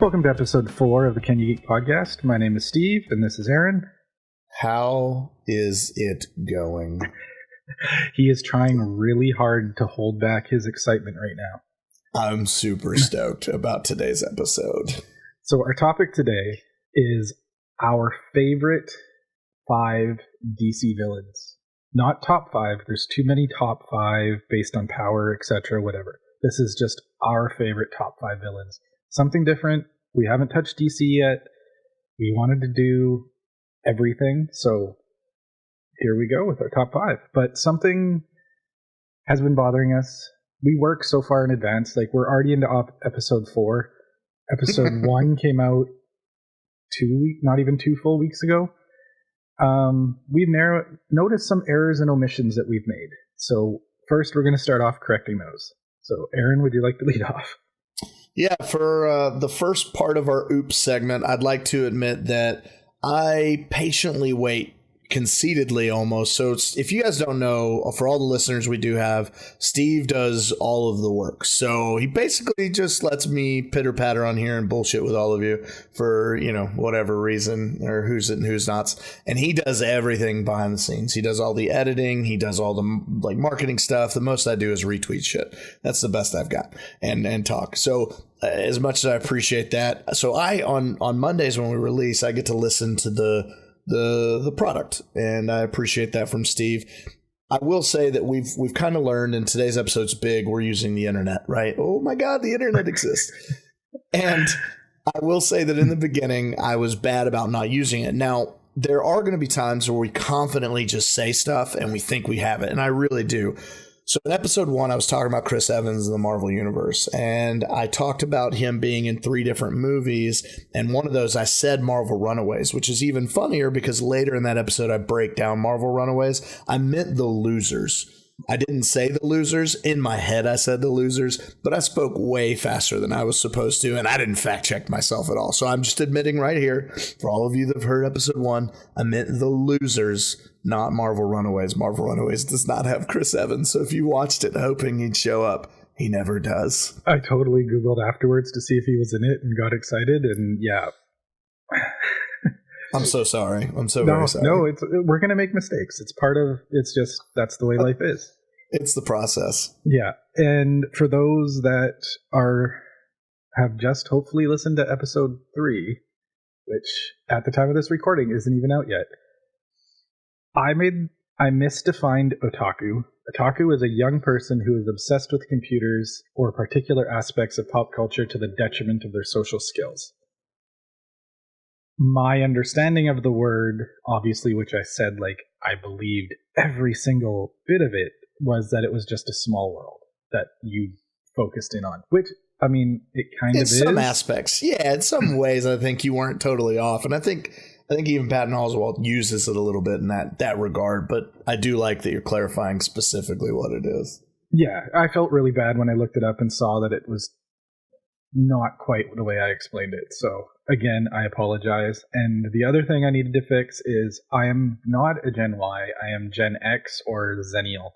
Welcome to episode 4 of the Can You Geek podcast. My name is Steve, and this is Errane. How is it going? He is trying really hard to hold back his excitement right now. I'm super stoked about today's episode. So our topic today is our favorite 5 DC villains. Not top 5. There's too many top 5 based on power, etc., whatever. This is just our favorite top 5 villains. Something different. We haven't touched DC yet. We wanted to do everything, so here we go with our top 5. But something has been bothering us. We work so far in advance. Like, we're already into episode 4. Episode 1 came out not even 2 full weeks ago. We've noticed some errors and omissions that we've made. So first, we're going to start off correcting those. So, Errane, would you like to lead off? Yeah, for the first part of our Oops segment, I'd like to admit that I patiently wait, conceitedly almost. So if you guys don't know, for all the listeners we do have, Steve does all of the work. So he basically just lets me pitter-patter on here and bullshit with all of you for, whatever reason, or who's it and who's nots. And he does everything behind the scenes. He does all the editing. He does all the marketing stuff. The most I do is retweet shit. That's the best I've got and talk. So as much as I appreciate that. So on Mondays when we release, I get to listen to the product, and I appreciate that from Steve. I will say that we've kind of learned, and today's episode's big, we're using the internet, right? Oh my God, the internet exists. And I will say that in the beginning, I was bad about not using it. Now, there are going to be times where we confidently just say stuff and we think we have it, and I really do. So in episode 1, I was talking about Chris Evans in the Marvel Universe, and I talked about him being in 3 different movies, and one of those I said Marvel Runaways, which is even funnier because later in that episode I break down Marvel Runaways. I meant The Losers. I didn't say The Losers. In my head I said The Losers, but I spoke way faster than I was supposed to, and I didn't fact check myself at all. So I'm just admitting right here, for all of you that have heard episode 1, I meant The Losers, not Marvel Runaways. Marvel Runaways does not have Chris Evans, so if you watched it hoping he'd show up, he never does. I totally Googled afterwards to see if he was in it and got excited, and yeah. I'm so sorry. I'm so very sorry. No, we're going to make mistakes. That's the way life is. It's the process. Yeah. And for those that have just hopefully listened to episode 3, which at the time of this recording isn't even out yet, I misdefined otaku. Otaku is a young person who is obsessed with computers or particular aspects of pop culture to the detriment of their social skills. My understanding of the word, obviously, which I said, I believed every single bit of it, was that it was just a small world that you focused in on, which, I mean, it kind of is. In some aspects. Yeah, in some ways, I think you weren't totally off. And I think even Patton Oswalt uses it a little bit in that regard, but I do like that you're clarifying specifically what it is. Yeah, I felt really bad when I looked it up and saw that it was not quite the way I explained it. So again, I apologize. And the other thing I needed to fix is I am not a Gen Y. I am Gen X or Zennial.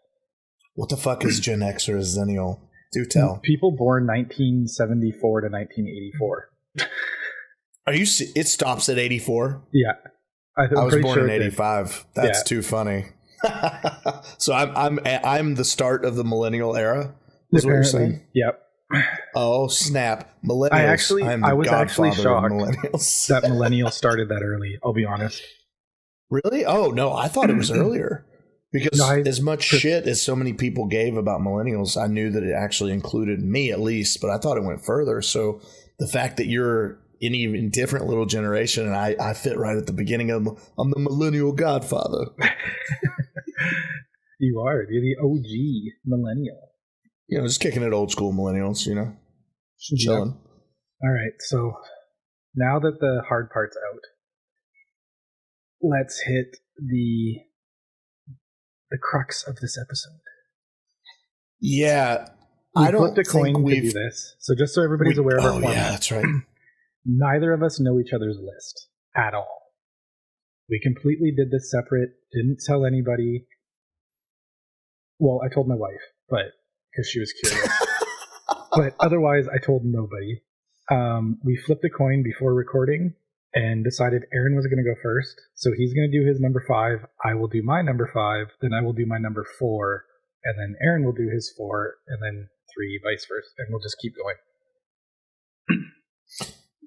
What the fuck is Gen X or Zennial? Do tell. People born 1974 to 1984. Are you? It stops at 84? Yeah. I was born in 85. That's too funny. So I'm the start of the millennial era. Is what you're saying? Yep. Oh snap! Millennials. I was actually shocked that millennials started that early. I'll be honest. Really? Oh no, I thought it was earlier. Because as much shit as so many people gave about millennials, I knew that it actually included me at least, but I thought it went further. So the fact that you're in an even different little generation, and I fit right at the beginning of I'm the millennial godfather. You are. You're the OG millennial. Just kicking it old school millennials, Just chilling. All right, so now that the hard part's out, let's hit the crux of this episode. Yeah, I flipped a coin to do this. So just so everybody's aware of our format. Yeah, that's right. Neither of us know each other's list at all. We completely did this separate, didn't tell anybody. Well, I told my wife, but because she was curious. But otherwise, I told nobody. We flipped a coin before recording and decided Errane was going to go first. So he's going to do his number 5. I will do my number 5. Then I will do my number 4. And then Errane will do his 4. And then 3, vice versa. And we'll just keep going.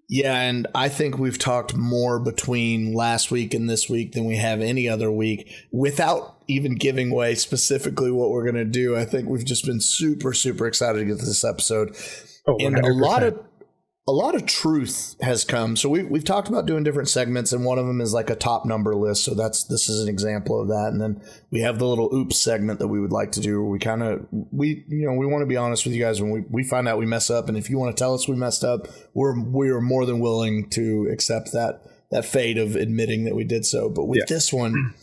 Yeah, and I think we've talked more between last week and this week than we have any other week without even giving away specifically what we're going to do. I think we've just been super, super excited to get to this episode. Oh, and a lot of truth has come. So we've talked about doing different segments, and one of them is like a top number list. So this is an example of that. And then we have the little oops segment that we would like to do. Where we want to be honest with you guys when we find out we mess up, and if you want to tell us we messed up, we are more than willing to accept that fate of admitting that we did so. But with this one,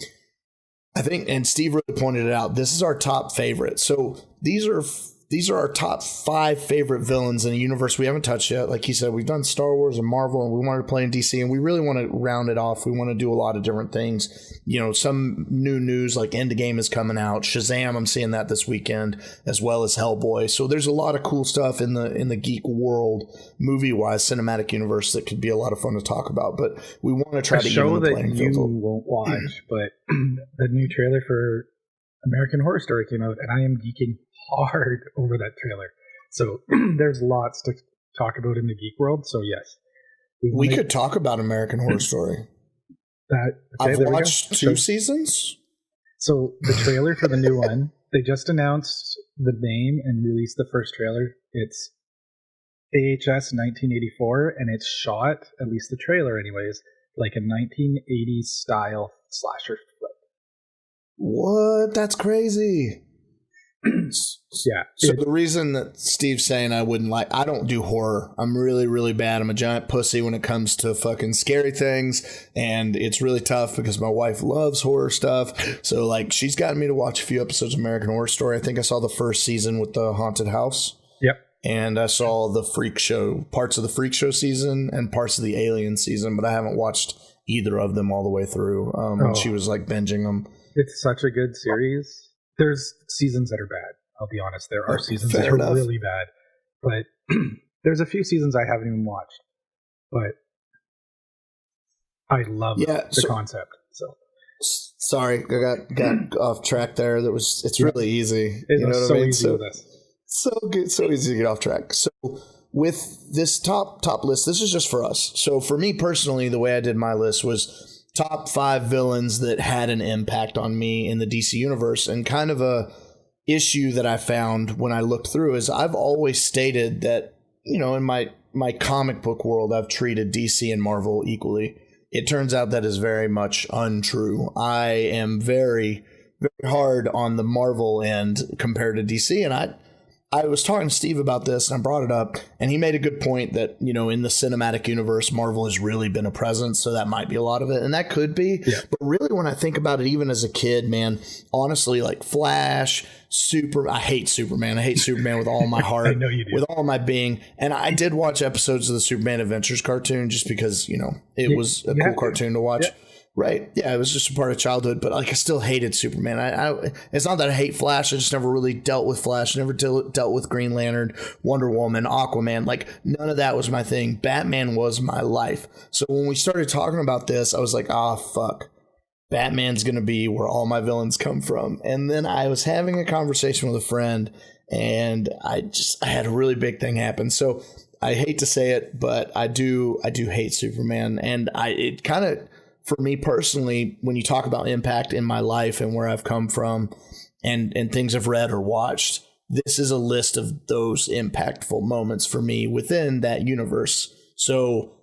I think, and Steve really pointed it out, this is our top favorite. So these are our top 5 favorite villains in a universe we haven't touched yet. Like he said, we've done Star Wars and Marvel, and we wanted to play in DC, and we really want to round it off. We want to do a lot of different things. Some new news like Endgame is coming out. Shazam, I'm seeing that this weekend, as well as Hellboy. So there's a lot of cool stuff in the geek world, movie-wise, cinematic universe that could be a lot of fun to talk about. But we want to try to show that you won't watch, but the new trailer for American Horror Story came out, and I am geeking hard over that trailer. So there's lots to talk about in the geek world. So yes, we could talk about American Horror Story. I've watched 2 seasons. So the trailer for the new one, they just announced the name and released the first trailer. It's AHS 1984, and it's shot, at least the trailer anyways, like a 1980s style slasher flick. What? That's crazy. Yeah. So the reason that Steve's saying I don't do horror. I'm really, really bad. I'm a giant pussy when it comes to fucking scary things. And it's really tough because my wife loves horror stuff. So she's gotten me to watch a few episodes of American Horror Story. I think I saw the first season with the haunted house. Yep. And I saw the Freak Show, parts of the Freak Show season and parts of the Alien season, but I haven't watched either of them all the way through when she was binging them. It's such a good series. There's seasons that are bad. I'll be honest. There are seasons that are really bad. But there's a few seasons I haven't even watched. But I love the concept. So sorry, I got off track there. It's really easy. You know what I mean? Easy with this. So good, so easy to get off track. So with this top list, this is just for us. So for me personally, the way I did my list was top 5 villains that had an impact on me in the DC universe. And kind of a issue that I found when I looked through is I've always stated that, in my comic book world, I've treated DC and Marvel equally. It turns out that is very much untrue. I am very, very hard on the Marvel end compared to DC. And I was talking to Steve about this, and I brought it up, and he made a good point that, in the cinematic universe, Marvel has really been a presence, so that might be a lot of it, and that could be. Yeah. But really, when I think about it, even as a kid, man, honestly, Flash, I hate Superman. I hate Superman with all my heart, I know you do. With all my being. And I did watch episodes of the Superman Adventures cartoon just because, it was a cool cartoon to watch. Yeah. Right. Yeah, it was just a part of childhood, but I still hated Superman. I it's not that I hate Flash. I just never really dealt with Flash. Never dealt with Green Lantern, Wonder Woman, Aquaman. None of that was my thing. Batman was my life. So when we started talking about this, I was like, fuck. Batman's going to be where all my villains come from. And then I was having a conversation with a friend, and I had a really big thing happen. So I hate to say it, but I do hate Superman. And it kind of, for me personally, when you talk about impact in my life and where I've come from and things I've read or watched, this is a list of those impactful moments for me within that universe. So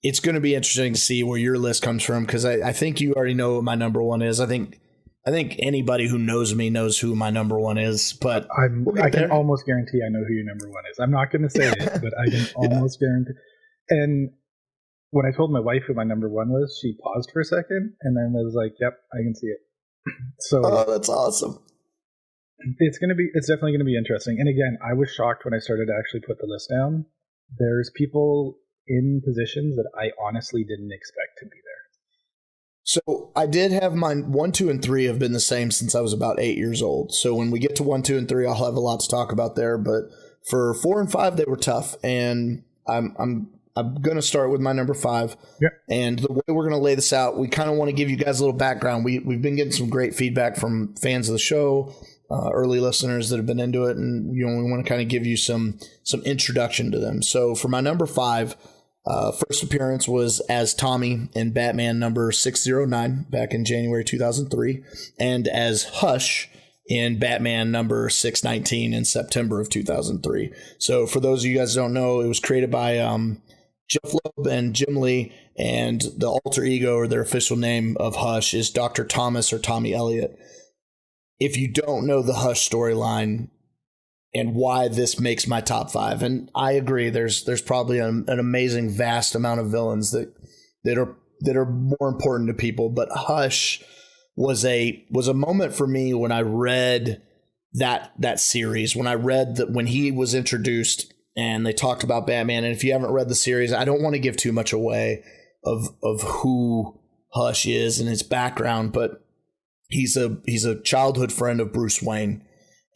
it's going to be interesting to see where your list comes from, because I think you already know what my number 1 is. I think anybody who knows me knows who my number 1 is, but I can almost guarantee I know who your number 1 is. I'm not going to say it, but I can almost guarantee. And when I told my wife who my number 1 was, she paused for a second and then was like, "Yep, I can see it." So, that's awesome. It's definitely going to be interesting. And again, I was shocked when I started to actually put the list down. There's people in positions that I honestly didn't expect to be there. So I did have mine. 1, 2, and 3 have been the same since I was about 8 years old. So when we get to 1, 2, and 3, I'll have a lot to talk about there. But for 4 and 5, they were tough. And I'm going to start with my number 5. Yeah. And the way we're going to lay this out, we kind of want to give you guys a little background. We've been getting some great feedback from fans of the show, early listeners that have been into it. And, we want to kind of give you some introduction to them. So for my number 5, first appearance was as Tommy in Batman number 609 back in January 2003, and as Hush in Batman number 619 in September of 2003. So for those of you guys who don't know, it was created by Jeff Loeb and Jim Lee, and the alter ego, or their official name of Hush, is Dr. Thomas or Tommy Elliott. If you don't know the Hush storyline and why this makes my top 5, and I agree, there's probably an amazing vast amount of villains that are more important to people, but Hush was a moment for me when I read that series, when I read that, when he was introduced and they talked about Batman. And if you haven't read the series, I don't want to give too much away of who Hush is and his background, but he's a childhood friend of Bruce Wayne,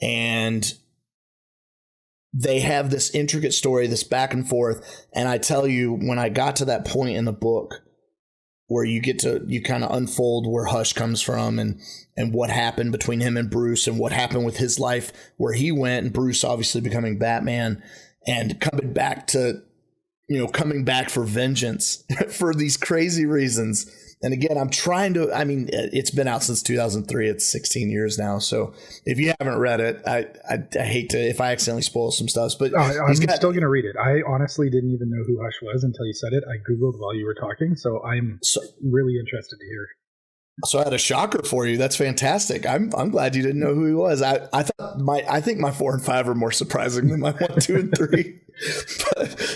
and they have this intricate story, this back and forth. And I tell you, when I got to that point in the book where you kind of unfold where Hush comes from and what happened between him and Bruce and what happened with his life, where he went, and Bruce obviously becoming Batman and coming back for vengeance for these crazy reasons. And again, it's been out since 2003. It's 16 years now. So if you haven't read it, I hate to, if I accidentally spoil some stuff, but I'm still going to read it. I honestly didn't even know who Hush was until you said it. I Googled while you were talking. So I'm really interested to hear. So I had a shocker for you. That's fantastic. I'm glad you didn't know who he was. I think my 4 and 5 are more surprising than my 1, 2, and 3.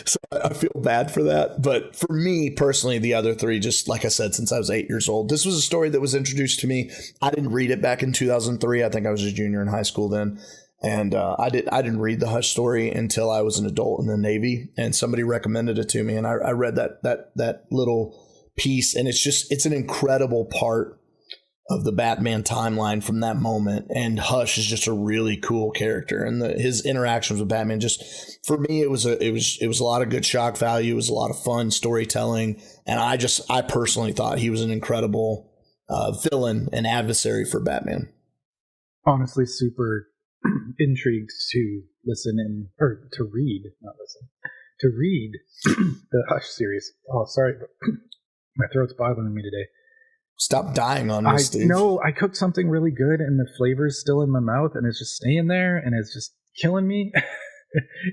So I feel bad for that. But for me personally, the other 3, just like I said, since I was 8 years old, this was a story that was introduced to me. I didn't read it back in 2003. I think I was a junior in high school then. And I didn't read the Hush story until I was an adult in the Navy, and somebody recommended it to me, and I read that little piece, and it's an incredible part of the Batman timeline from that moment. And Hush is just a really cool character, and his interactions with Batman, just for me, it was a lot of good shock value. It was a lot of fun storytelling, and I personally thought he was an incredible villain and adversary for Batman. Honestly, super intrigued to read the Hush series. Oh, sorry. My throat's bothering me today. Stop dying on me, Steve. No, I cooked something really good and the flavor's still in my mouth and it's just staying there and it's just killing me.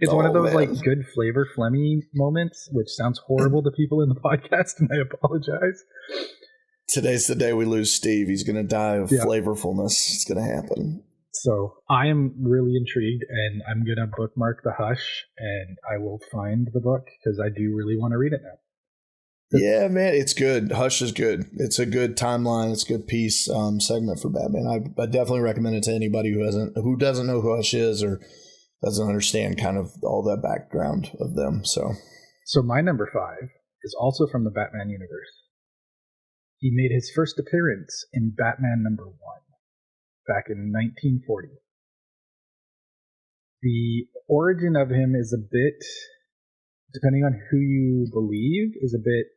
It's one of those good flavor phlegmy moments, which sounds horrible to people in the podcast, and I apologize. Today's the day we lose Steve. He's going to die of flavorfulness. It's going to happen. So I am really intrigued, and I'm going to bookmark the Hush, and I will find the book because I do really want to read it now. Yeah, man, it's good. Hush is good. It's a good timeline. It's a good piece segment for Batman. I definitely recommend it to anybody who doesn't know who Hush is or doesn't understand kind of all that background of them. So my number 5 is also from the Batman universe. He made his first appearance in Batman number 1 back in 1940. The origin of him is a bit, depending on who you believe, is a bit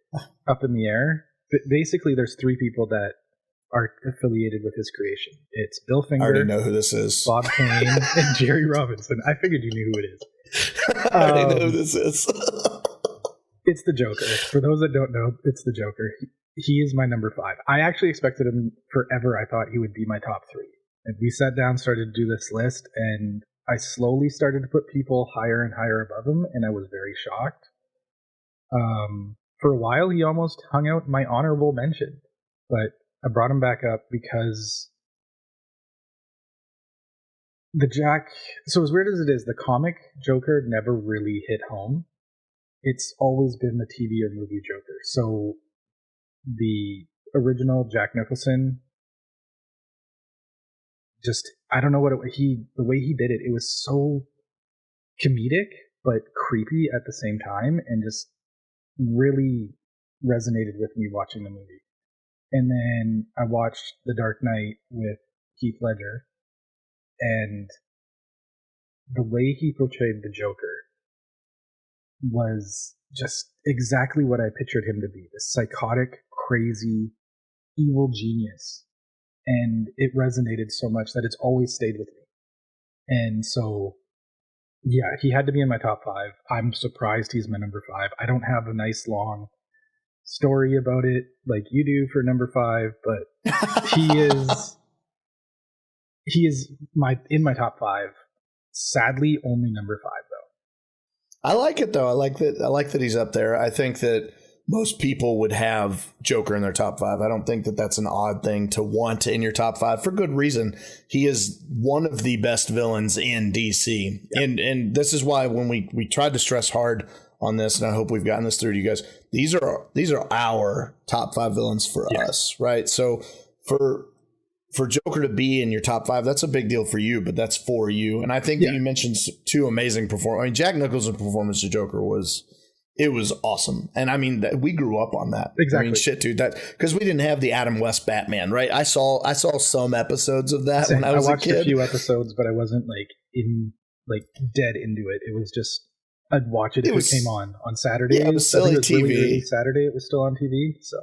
up in the air. But basically, there's 3 people that are affiliated with his creation. It's Bill Finger, I already know who this is, Bob Kane, and Jerry Robinson. I figured you knew who it is. I already know who this is. It's the Joker. For those that don't know, it's the Joker. He is my number 5. I actually expected him forever. I thought he would be my top 3. And we sat down, started to do this list, and I slowly started to put people higher and higher above him, and I was very shocked. For a while, he almost hung out my honorable mention, but I brought him back up because so as weird as it is, the comic Joker never really hit home. It's always been the TV or movie Joker. So the original Jack Nicholson, just, I don't know what the way he did it, it was so comedic but creepy at the same time, and just really resonated with me watching the movie. And then I watched The Dark Knight with Heath Ledger, and the way he portrayed the Joker was just exactly what I pictured him to be, this psychotic, crazy, evil genius. And it resonated so much that it's always stayed with me. And so, yeah, he had to be in my top 5. I'm surprised he's my number 5. I don't have a nice long story about it like you do for number 5, but he is in my top 5. Sadly, only number 5 though. I like it though. I like that he's up there. I think that most people would have Joker in their top 5. I don't think that that's an odd thing to want in your top 5 for good reason. He is one of the best villains in DC. Yeah. And this is why when we tried to stress hard on this, and I hope we've gotten this through to you guys, these are our top 5 villains for us, right? So for Joker to be in your top 5, that's a big deal for you, but that's for you. And I think that you mentioned 2 amazing performances. I mean, Jack Nicholson's performance to Joker was awesome. And I mean, we grew up on that. Exactly. I mean, shit, dude, that because we didn't have the Adam West Batman, right? I saw some episodes of that when I was a kid. I watched a few episodes, but I wasn't dead into it. It was just, I'd watch it if it came on Saturday. Yeah, it was silly TV. Really Saturday, it was still on TV. So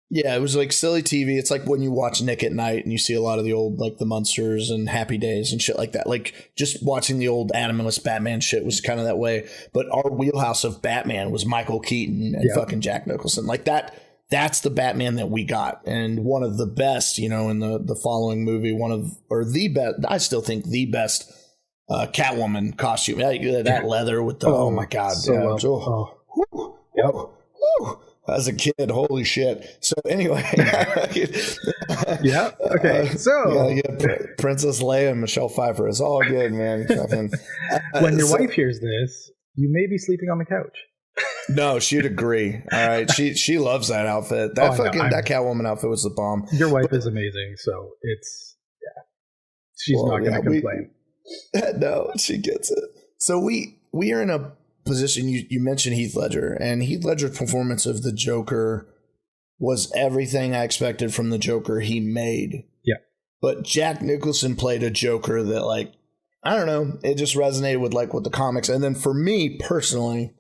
yeah, it was like silly TV. It's like when you watch Nick at Night and you see a lot of the old, like the Munsters and Happy Days and shit like that. Like just watching the old Adam West Batman shit was kind of that way. But our wheelhouse of Batman was Michael Keaton and fucking Jack Nicholson. Like that's the Batman that we got. And one of the best, in the following movie, the best, I still think the best Catwoman costume. That leather with the, oh my God. So As a kid, holy shit. So anyway. Yeah. Okay. So Princess Leia and Michelle Pfeiffer. It's all good, man. When your wife hears this, you may be sleeping on the couch. No, she'd agree. All right. She loves that outfit. That that Catwoman outfit was the bomb. Your wife is amazing, so she's not gonna complain. No, she gets it. So we are in a position. You mentioned Heath Ledger, and Heath Ledger's performance of the Joker was everything I expected from the Joker he made. Yeah. But Jack Nicholson played a Joker that, like, I don't know, it just resonated with the comics. And then for me personally,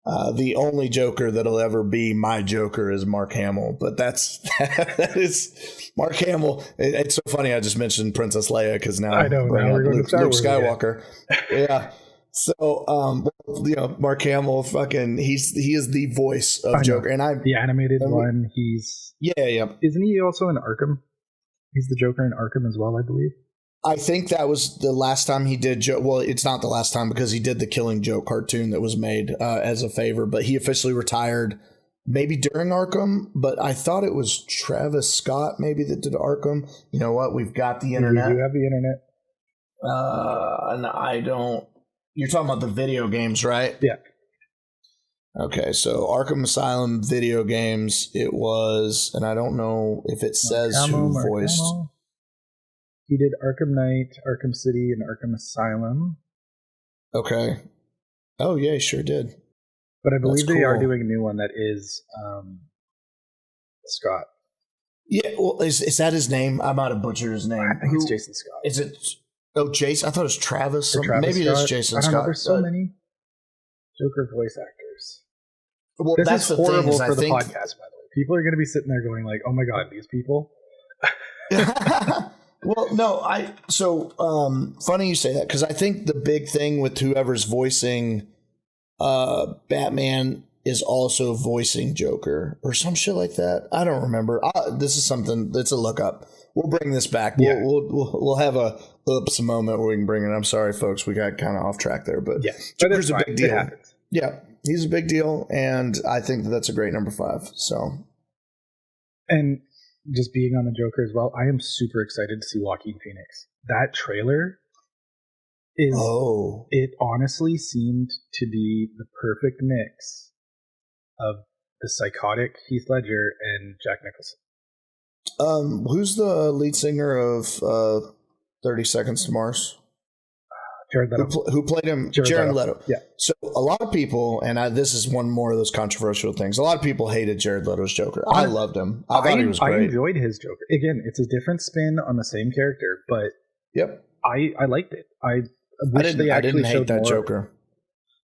the only Joker that'll ever be my Joker is Mark Hamill. But that is Mark Hamill. It's so funny I just mentioned Princess Leia because now I know we're going to Luke Skywalker. Yeah. So, Mark Hamill, he is the voice of Joker, and the animated one. He's Isn't he also in Arkham? He's the Joker in Arkham as well, I believe. I think that was the last time he did. Well, it's not the last time because he did the Killing Joke cartoon that was made as a favor, but he officially retired maybe during Arkham. But I thought it was Travis Scott maybe that did Arkham. You know what? We've got the internet. We do have the internet. And I don't. You're talking about the video games, right? Yeah. Okay, so Arkham Asylum video games, it was, and I don't know if it says who voiced. He did Arkham Knight, Arkham City, and Arkham Asylum. Okay. Oh, yeah, he sure did. But I believe they are doing a new one that is Scott. Yeah, well, is that his name? I might have butchered his name. I think it's Jason Scott. Is it... Oh, Jason. I thought it was Travis. Maybe Scott. It is Jason Scott. Scott. There's so many Joker voice acters. Well, this that's is horrible for the podcast, by the way. People are going to be sitting there going like, oh my God, these people. Well, no, funny you say that because I think the big thing with whoever's voicing Batman is also voicing Joker or some shit like that. I don't remember. This is something that's a look up. We'll bring this back. Yeah. We'll have a oops moment where we can bring it. I'm sorry, folks. We got kind of off track there, but Joker's a big deal. Yeah, he's a big deal, and I think that's a great number 5. So, and just being on the Joker as well, I am super excited to see Joaquin Phoenix. That trailer is. Oh, it honestly seemed to be the perfect mix of the psychotic Heath Ledger and Jack Nicholson. Who's the lead singer of 30 Seconds to Mars? Jared Leto. Who played him? Jared Leto. Yeah. So a lot of people, and this is one more of those controversial things, a lot of people hated Jared Leto's Joker. I loved him. I thought he was great. I enjoyed his Joker. Again, it's a different spin on the same character, but yep, I liked it. I didn't hate that Joker.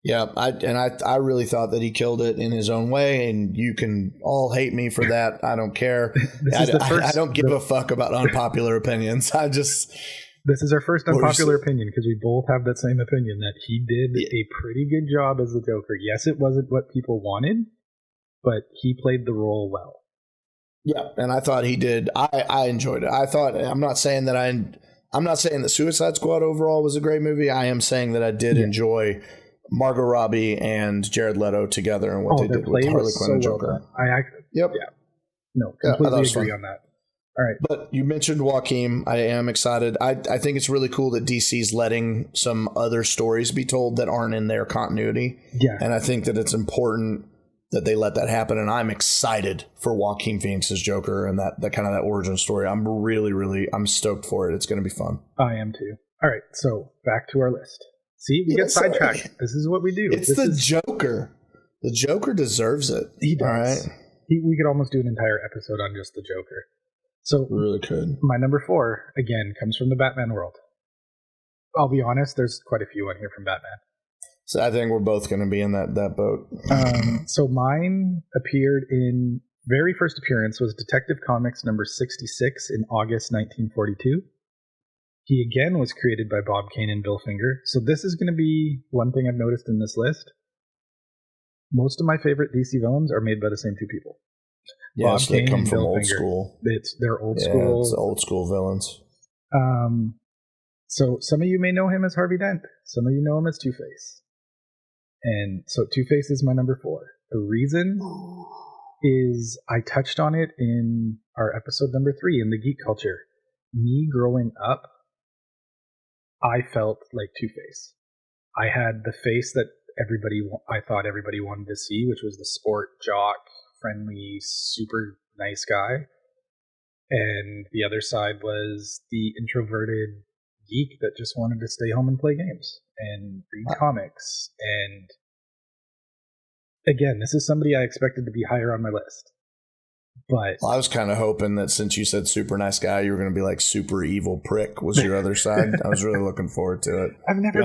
Yeah, I really thought that he killed it in his own way, and you can all hate me for that. I don't care. I don't give a fuck about unpopular opinions. This is our first unpopular opinion because we both have that same opinion that he did a pretty good job as the Joker. Yes, it wasn't what people wanted, but he played the role well. Yeah, and I thought he did. I enjoyed it. I'm not saying that Suicide Squad overall was a great movie. I am saying that I did enjoy Margot Robbie and Jared Leto together and what they did with Harley Quinn and Joker. Completely agree on that. All right. But you mentioned Joaquin. I am excited. I think it's really cool that DC's letting some other stories be told that aren't in their continuity. Yeah. And I think that it's important that they let that happen. And I'm excited for Joaquin Phoenix's Joker and that kind of that origin story. I'm I'm stoked for it. It's going to be fun. I am too. All right. So back to our list. See, we get sidetracked. This is what we do. It's Joker. The Joker deserves it. He does. All right. We could almost do an entire episode on just the Joker. So we really could. My number 4, again, comes from the Batman world. I'll be honest, there's quite a few on here from Batman. So I think we're both going to be in that boat. So mine appeared in, very first appearance was Detective Comics number 66 in August 1942. He again was created by Bob Kane and Bill Finger. So this is going to be one thing I've noticed in this list. Most of my favorite DC villains are made by the same two people. Yeah, Bob so Kane they come and from Bill old Finger. school. They're old school. It's old school villains. So some of you may know him as Harvey Dent. Some of you know him as Two-Face. And so Two-Face is my number 4. The reason is I touched on it in our episode number 3 in the geek culture. Me growing up, I felt like Two-Face. I had the face that I thought everybody wanted to see, which was the sport jock, friendly, super nice guy. And the other side was the introverted geek that just wanted to stay home and play games and read comics. And again, this is somebody I expected to be higher on my list. But I was kind of hoping that since you said super nice guy, you were going to be like super evil prick was your other side. I was really looking forward to it. I've never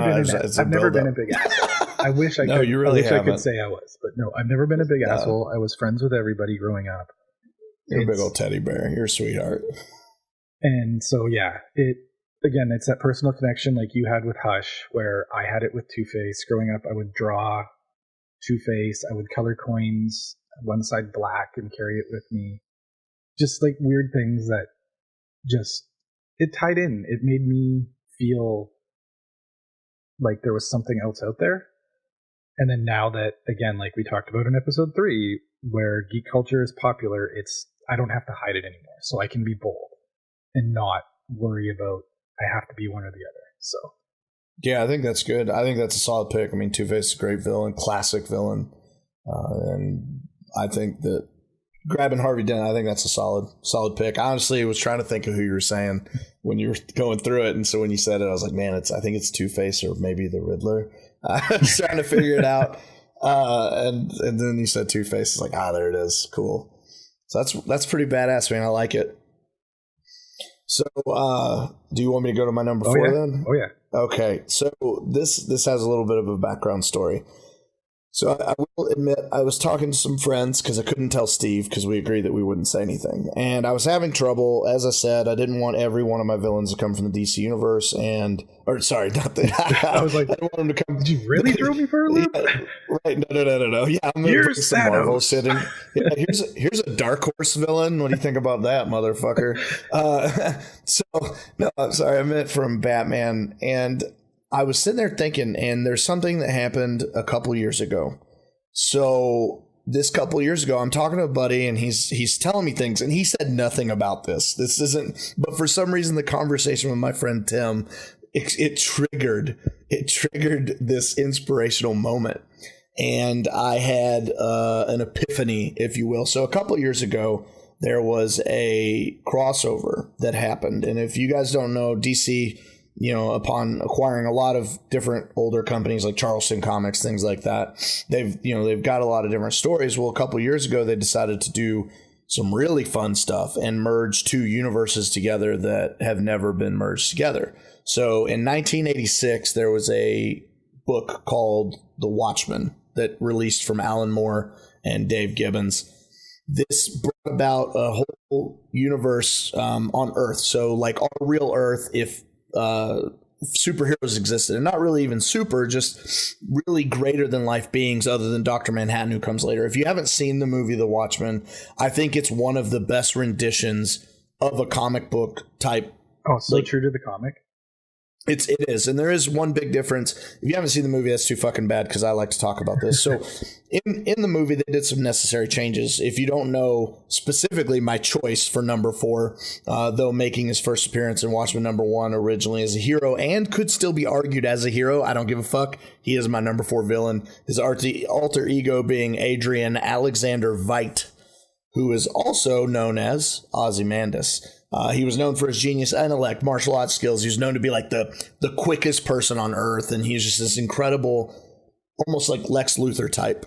been a big asshole. I wish I could. I could say I was, but no, I've never been a big asshole. I was friends with everybody growing up. You're a big old teddy bear. You're a sweetheart. And so, yeah, it's that personal connection like you had with Hush, where I had it with Two-Face. Growing up, I would draw Two-Face. I would color coins one side black and carry it with me. Just like weird things that it tied in. It made me feel like there was something else out there. And then now that, again, like we talked about in episode 3, where geek culture is popular, I don't have to hide it anymore. So I can be bold and not worry about I have to be one or the other. So yeah, I think that's good. I think that's a solid pick. I mean, Two-Face is a great villain, classic villain. And I think that grabbing Harvey Dent, I think that's a solid pick. I honestly was trying to think of who you were saying when you were going through it. And so when you said it, I was like, man, I think it's Two-Face or maybe the Riddler. I was trying to figure it out. And then you said Two-Face. It's like, there it is. Cool. So that's pretty badass, man. I like it. So do you want me to go to my number 4 then? Oh, yeah. Okay. So this has a little bit of a background story. So I will admit I was talking to some friends because I couldn't tell Steve because we agreed that we wouldn't say anything. And I was having trouble. As I said, I didn't want every one of my villains to come from the DC universe. Not that. I was like, I didn't want him to come. Did you really throw me for a loop? Yeah, right. No. Yeah, I'm going to put some Marvel shit in. Yeah, here's a Dark Horse villain. What do you think about that, motherfucker? I'm sorry. I meant from Batman. And I was sitting there thinking, and there's something that happened a couple years ago. So this couple years ago, I'm talking to a buddy, and he's telling me things, and he said nothing about this. This isn't, but for some reason, the conversation with my friend Tim, it triggered this inspirational moment, and I had an epiphany, if you will. So a couple years ago, there was a crossover that happened, and if you guys don't know, DC, upon acquiring a lot of different older companies like Charleston Comics, things like that, they've got a lot of different stories. Well, a couple of years ago, they decided to do some really fun stuff and merge 2 universes together that have never been merged together. So in 1986, there was a book called The Watchmen that released from Alan Moore and Dave Gibbons. This brought about a whole universe on Earth. So like our real Earth, if superheroes existed, and not really even super, just really greater than life beings other than Dr. Manhattan, who comes later. If you haven't seen the movie The Watchmen, I think it's one of the best renditions of a comic book type. Oh, so true to the comic. It is, and there is one big difference. If you haven't seen the movie, that's too fucking bad because I like to talk about this. So in the movie, they did some necessary changes. If you don't know specifically my choice for number 4, though making his first appearance in Watchmen number 1 originally as a hero and could still be argued as a hero, I don't give a fuck. He is my number 4 villain. His alter ego being Adrian Alexander Veidt, who is also known as Ozymandias. He was known for his genius intellect, martial arts skills. He was known to be like the quickest person on Earth, and he's just this incredible, almost like Lex Luthor type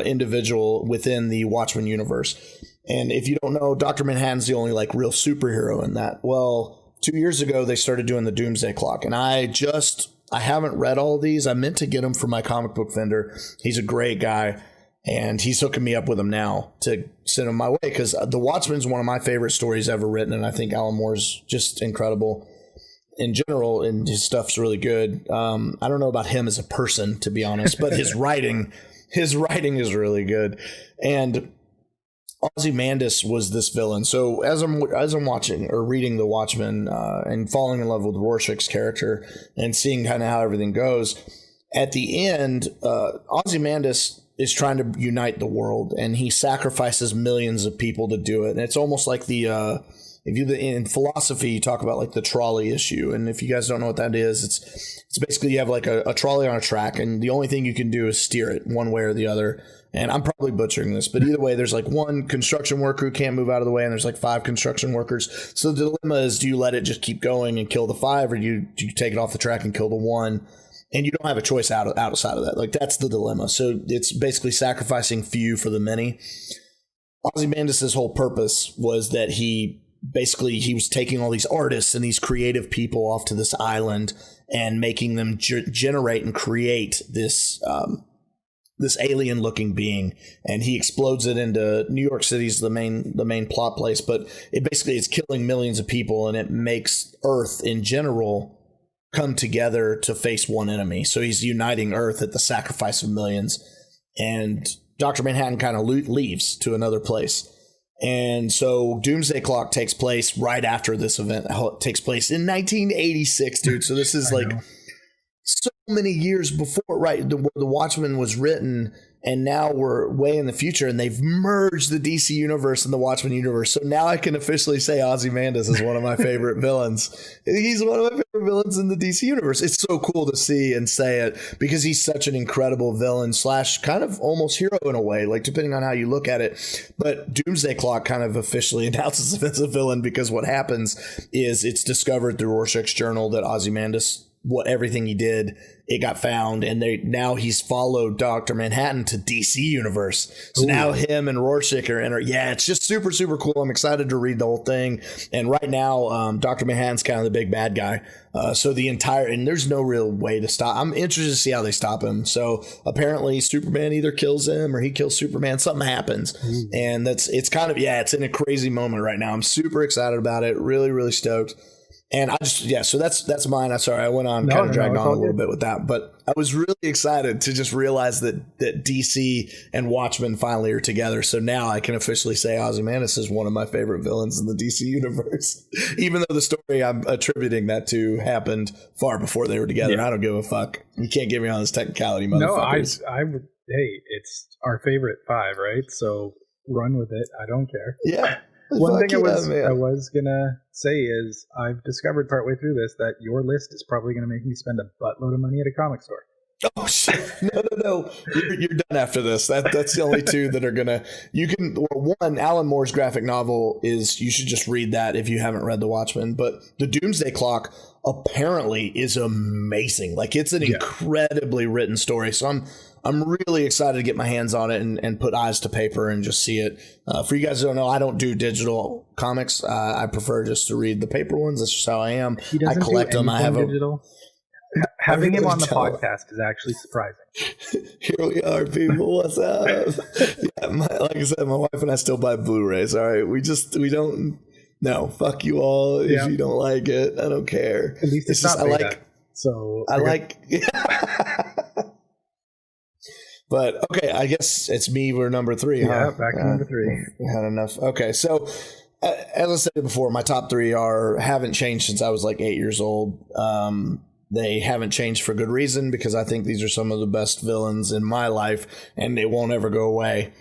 individual within the Watchmen universe. And if you don't know, Dr. Manhattan's the only like real superhero in that. Well, 2 years ago, they started doing the Doomsday Clock, and I haven't read all of these. I meant to get them from my comic book vendor. He's a great guy. And he's hooking me up with them now to send them my way because The Watchmen's one of my favorite stories ever written. And I think Alan Moore's just incredible in general, and his stuff's really good. I don't know about him as a person, to be honest, but his writing is really good. And Ozymandias was this villain. So as I'm watching or reading The Watchmen and falling in love with Rorschach's character and seeing kind of how everything goes, at the end, Ozymandias is trying to unite the world, and he sacrifices millions of people to do it. And it's almost like in philosophy, you talk about like the trolley issue. And if you guys don't know what that is, it's basically you have like a trolley on a track, and the only thing you can do is steer it one way or the other. And I'm probably butchering this, but either way, there's like one construction worker who can't move out of the way, and there's like 5 construction workers. So the dilemma is, do you let it just keep going and kill the 5, or do you take it off the track and kill the 1? And you don't have a choice outside of that. Like, that's the dilemma. So it's basically sacrificing few for the many. Ozymandias' whole purpose was that he was taking all these artists and these creative people off to this island and making them generate and create this alien looking being. And he explodes it into New York City's the main plot place, but it basically is killing millions of people, and it makes Earth in general come together to face one enemy. So he's uniting Earth at the sacrifice of millions. And Dr. Manhattan kind of leaves to another place. And so Doomsday Clock takes place right after this event. It takes place in 1986, dude. So this is like so many years before, right? The Watchmen was written, and now we're way in the future, and they've merged the DC universe and the Watchmen universe. So now I can officially say Ozymandias is one of my favorite villains. He's one of my favorite villains in the DC universe. It's so cool to see and say it because he's such an incredible villain / kind of almost hero in a way, like depending on how you look at it. But Doomsday Clock kind of officially announces him as a villain because what happens is it's discovered through Rorschach's journal that Ozymandias, everything he did, it got found, and now he's followed Dr. Manhattan to DC universe. So now him and Rorschach are in. Yeah, it's just super, super cool. I'm excited to read the whole thing. And right now, Dr. Manhattan's kind of the big bad guy. So and there's no real way to stop. I'm interested to see how they stop him. So apparently Superman either kills him or he kills Superman. Something happens. And it's in a crazy moment right now. I'm super excited about it. Really, really stoked. And so that's mine. I'm sorry, I went on kind of dragged on a little bit with that, but I was really excited to just realize that DC and Watchmen finally are together. So now I can officially say Ozymandias is one of my favorite villains in the DC universe, even though the story I'm attributing that to happened far before they were together. Yeah. I don't give a fuck. You can't get me on this technicality, motherfuckers. No, hey, it's our favorite 5, right? So run with it. I don't care. Yeah. One thing I was gonna say is I've discovered partway through this that your list is probably gonna make me spend a buttload of money at a comic store. Oh shit! No. You're done after this. That's the only 2 that are gonna. You can. Well, one, Alan Moore's graphic novel is. You should just read that if you haven't read The Watchmen. But the Doomsday Clock apparently is amazing. Like, it's an incredibly written story. So I'm really excited to get my hands on it and put eyes to paper and just see it. For you guys who don't know, I don't do digital comics. I prefer just to read the paper ones. That's just how I am. I collect them. I have digital. Having him on the podcast is actually surprising. Here we are, people. What's up? Yeah, like I said, my wife and I still buy Blu-rays. All right, we don't. No, fuck you all if you don't like it. I don't care. At least it's not beta. So I like. But okay, I guess it's me. We're number 3. Yeah, back to number 3. We had enough. Okay, so as I said before, my top 3 haven't changed since I was like 8 years old. They haven't changed for good reason, because I think these are some of the best villains in my life, and they won't ever go away.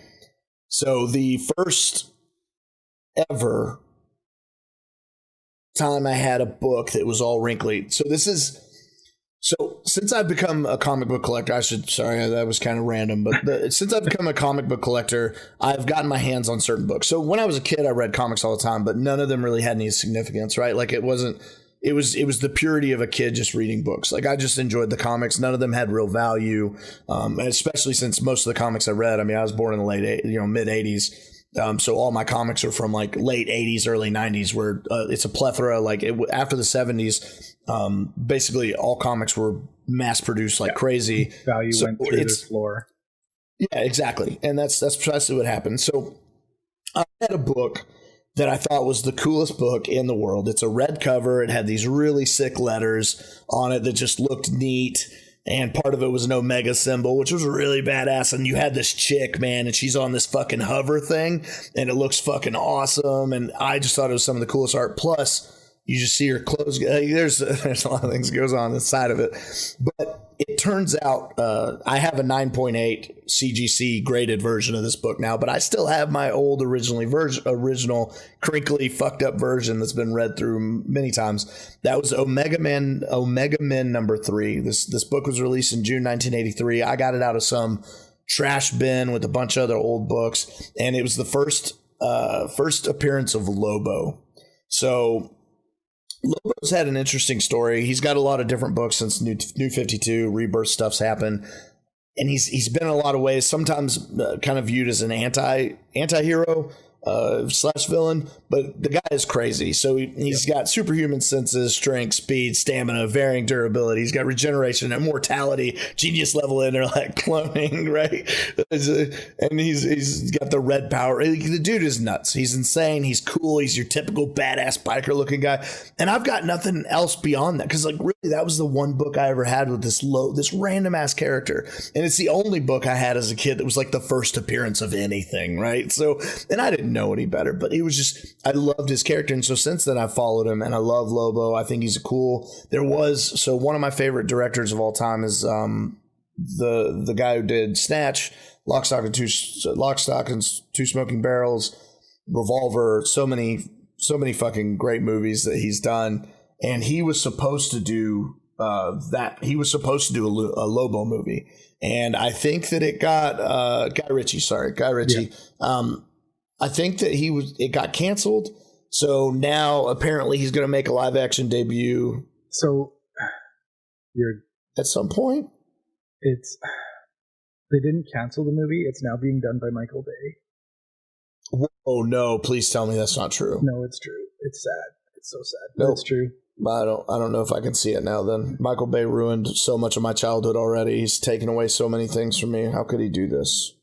So the first ever time I had a book that was all wrinkly. So since I've become a comic book collector, sorry, that was kind of random, but since I've become a comic book collector, I've gotten my hands on certain books. So when I was a kid, I read comics all the time, but none of them really had any significance, right? Like it was the purity of a kid just reading books. Like I just enjoyed the comics. None of them had real value, especially since most of the comics I read, I mean, I was born in the mid 80s. So all my comics are from like late 80s, early 90s, where it's a plethora. Like after the 70s, basically all comics were mass produced like crazy. Value went through the floor. Yeah, exactly. And that's precisely what happened. So I had a book that I thought was the coolest book in the world. It's a red cover. It had these really sick letters on it that just looked neat. And part of it was an Omega symbol, which was really badass. And you had this chick, man, and she's on this fucking hover thing, and it looks fucking awesome. And I just thought it was some of the coolest art. Plus, you just see her clothes. There's a lot of things that goes on inside of it. But it turns out I have a 9.8 CGC graded version of this book now, but I still have my old original crinkly fucked up version that's been read through many times. That was Omega Men number 3. This book was released in June 1983. I got it out of some trash bin with a bunch of other old books, and it was the first appearance of Lobo. So Lobo's had an interesting story. He's got a lot of different books since New 52, Rebirth stuff's happened. And he's been in a lot of ways, sometimes kind of viewed as an anti-hero / villain, but the guy is crazy. So he's got superhuman senses, strength, speed, stamina, varying durability. He's got regeneration, immortality, genius level in there, like cloning, right? And he's got the red power. The dude is nuts. He's insane. He's cool. He's your typical badass biker looking guy. And I've got nothing else beyond that, because like really that was the one book I ever had with this random ass character. And it's the only book I had as a kid that was like the first appearance of anything, right? So, and I didn't know any better, but it was just, I loved his character. And so since then I've followed him, and I love Lobo. I think he's one of my favorite directors of all time is the guy who did Snatch, Lock, Stock, and Two Smoking Barrels, Revolver, so many fucking great movies that he's done. And he was supposed to do a Lobo movie, and I think that it got Guy Ritchie. Yeah. I think that it got canceled. So now apparently he's going to make a live action debut. So at some point, they didn't cancel the movie. It's now being done by Michael Bay. Oh no! Please tell me that's not true. No, it's true. It's sad. It's so sad. No, it's true. I don't know if I can see it now. Then Michael Bay ruined so much of my childhood already. He's taken away so many things from me. How could he do this?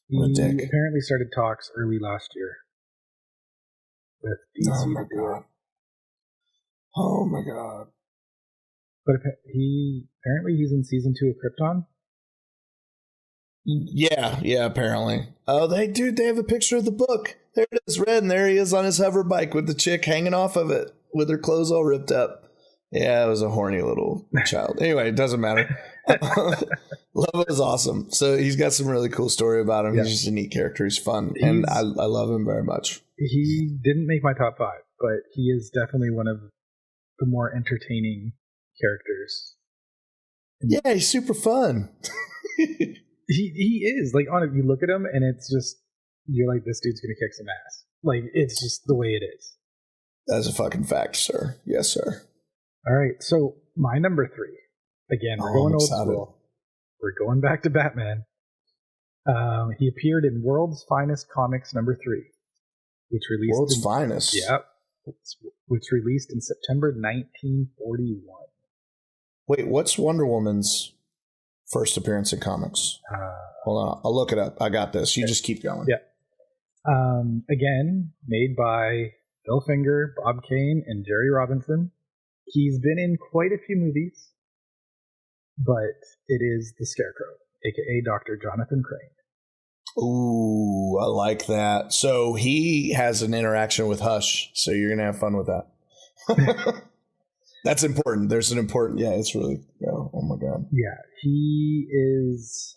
He apparently started talks early last year with DC to do it. Oh my god! But apparently he's in season 2 of Krypton. Yeah, apparently. Oh, they have a picture of the book. There it is, red, and there he is on his hover bike with the chick hanging off of it with her clothes all ripped up. Yeah, it was a horny little child. Anyway, it doesn't matter. Lobo is awesome. So he's got some really cool story about him. Yeah. He's just a neat character. He's fun, and I love him very much. He didn't make my top 5, but he is definitely one of the more entertaining characters. Yeah, he's super fun. He is. Like, you look at him, and it's just, you're like, this dude's gonna kick some ass. Like, it's just the way it is. That's a fucking fact, sir. Yes, sir. All right, so my number 3. Again, we're going old school. We're going back to Batman. He appeared in World's Finest Comics number 3, which released World's Finest. Yeah, which released in September 1941. Wait, what's Wonder Woman's first appearance in comics? Hold on, I'll look it up. I got this. You just keep going. Yeah. Again, made by Bill Finger, Bob Kane, and Jerry Robinson. He's been in quite a few movies, but it is the Scarecrow, aka Dr. Jonathan Crane. Ooh, I like that. So he has an interaction with Hush, so you're going to have fun with that. That's important. There's an important, it's really, oh my God. Yeah, he is,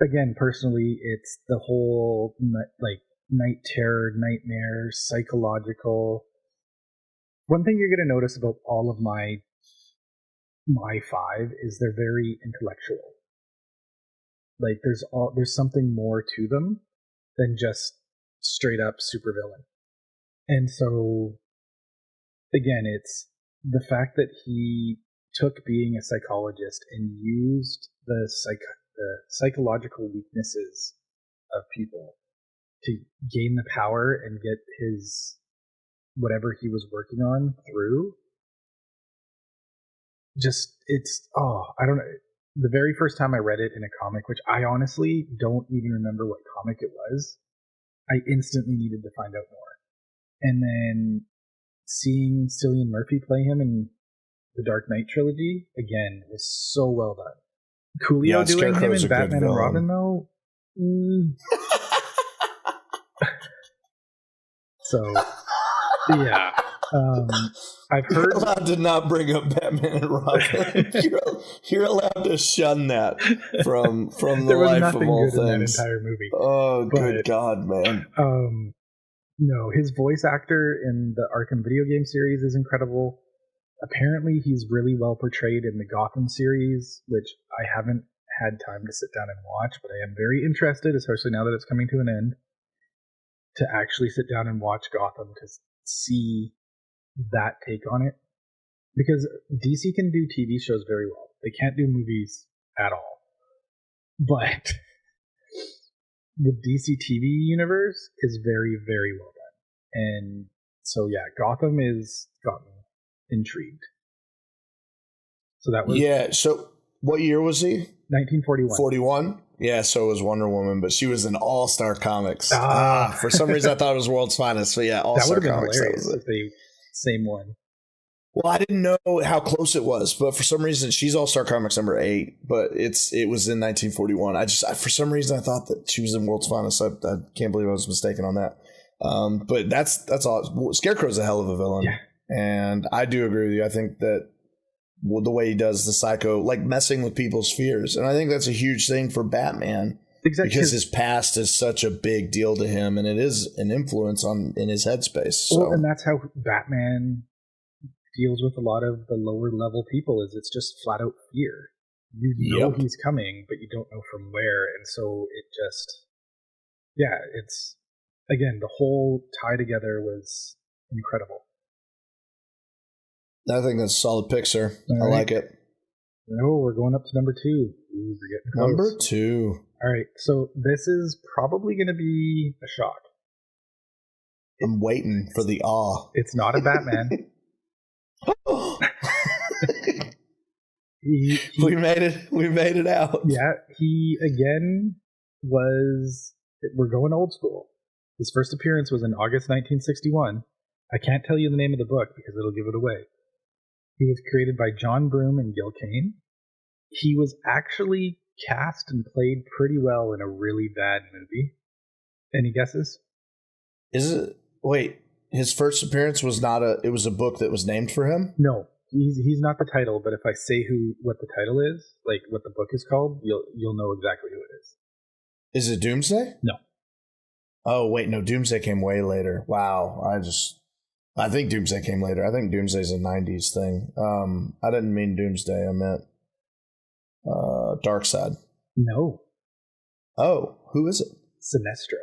again, personally, it's the whole, night terror, nightmare, psychological. One thing you're going to notice about all of my five is they're very intellectual. Like there's something more to them than just straight up supervillain. And so again, it's the fact that he took being a psychologist and used the psychological weaknesses of people to gain the power and get his whatever he was working on through. Just I don't know. The very first time I read it in a comic, which I honestly don't even remember what comic it was, I instantly needed to find out more. And then seeing Cillian Murphy play him in the Dark Knight trilogy, again, was so well done. Coolio doing him in Batman and Robin, though? So, yeah. I've heard. You're allowed to not bring up Batman and Robin. You're allowed to shun that from the life of all things. In that entire movie. Oh, good God, man! No, his voice actor in the Arkham video game series is incredible. Apparently, he's really well portrayed in the Gotham series, which I haven't had time to sit down and watch, but I am very interested, especially now that it's coming to an end, to actually sit down and watch Gotham to see that take on it, because DC can do TV shows very well. They can't do movies at all. But the DC TV universe is very, very well done. And so, yeah, Gotham is got me intrigued. So that was... Yeah, so what year was he? 1941. 41? Yeah, so was Wonder Woman, but she was in All-Star Comics. For some reason, I thought it was World's Finest. So yeah, All-Star Comics. That would have been hilarious if they... Same one. Well, I didn't know how close it was, but for some reason, she's All-Star Comics number 8, but it was in 1941. For some reason, I thought that she was in World's Finest. I can't believe I was mistaken on that. But that's all. Scarecrow's a hell of a villain, and I do agree with you. I think that the way he does the psycho, like messing with people's fears, and I think that's a huge thing for Batman. Exactly. Because his past is such a big deal to him, and it is an influence in his headspace. So. Well, and that's how Batman deals with a lot of the lower level people, is it's just flat out fear. You know he's coming, but you don't know from where, and so it just... Yeah, it's... Again, the whole tie together was incredible. I think that's a solid pick, sir. I like it. No, we're going up to number 2. Ooh, we're getting close. Number 2. All right, so this is probably going to be a shock. I'm waiting for the awe. It's not a Batman. We made it. We made it out. Yeah, he again was... We're going old school. His first appearance was in August 1961. I can't tell you the name of the book because it'll give it away. He was created by John Broome and Gil Kane. He was actually cast and played pretty well in a really bad movie. Any guesses? Is it? Wait, his first appearance was not it was a book that was named for him? No, he's not the title, but if I say what the title is, like what the book is called, you'll know exactly who it is. Is it Doomsday? No. Oh, wait, no, Doomsday came way later. Wow, I think Doomsday came later. I think Doomsday's a 90s thing. I didn't mean Doomsday, I meant Darkseid. No. Oh, who is it? Sinestro.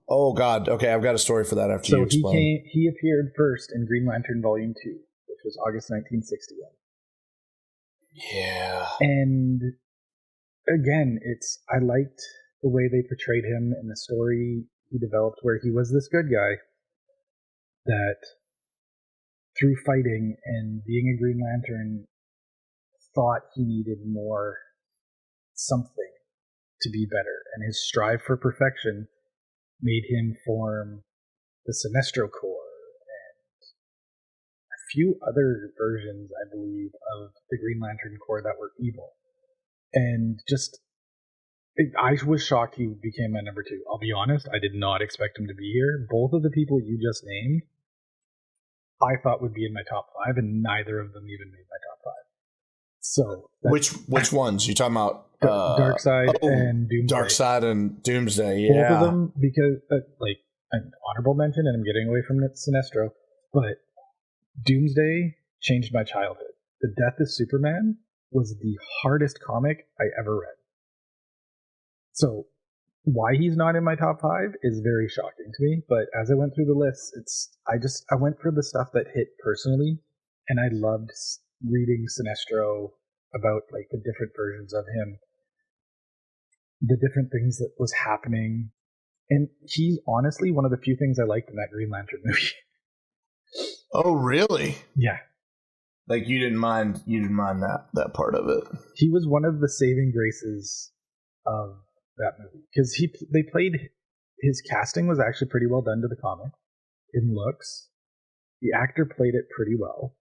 Oh God. Okay, I've got a story for that after you explain. He appeared first in Green Lantern Volume 2, which was August 1961. Yeah. And again, I liked the way they portrayed him and the story he developed, where he was this good guy that through fighting and being a Green Lantern, thought he needed more something to be better, and his strive for perfection made him form the Sinestro Corps and a few other versions, I believe, of the Green Lantern Corps that were evil. And just, I was shocked he became my number 2. I'll be honest, I did not expect him to be here. Both of the people you just named, I thought would be in my top 5, and neither of them even made my top 5. So which ones you talking about? Darkseid and Doomsday. Darkseid and Doomsday. Yeah, both of them, because like an honorable mention, and I'm getting away from Sinestro, but Doomsday changed my childhood. The Death of Superman was the hardest comic I ever read. So why he's not in my top 5 is very shocking to me. But as I went through the list, I went for the stuff that hit personally, and I loved reading Sinestro about like the different versions of him, the different things that was happening. And he's honestly one of the few things I liked in that Green Lantern movie. Oh, really? Yeah. Like you didn't mind that part of it. He was one of the saving graces of that movie, because they played, his casting was actually pretty well done to the comic in looks. The actor played it pretty well.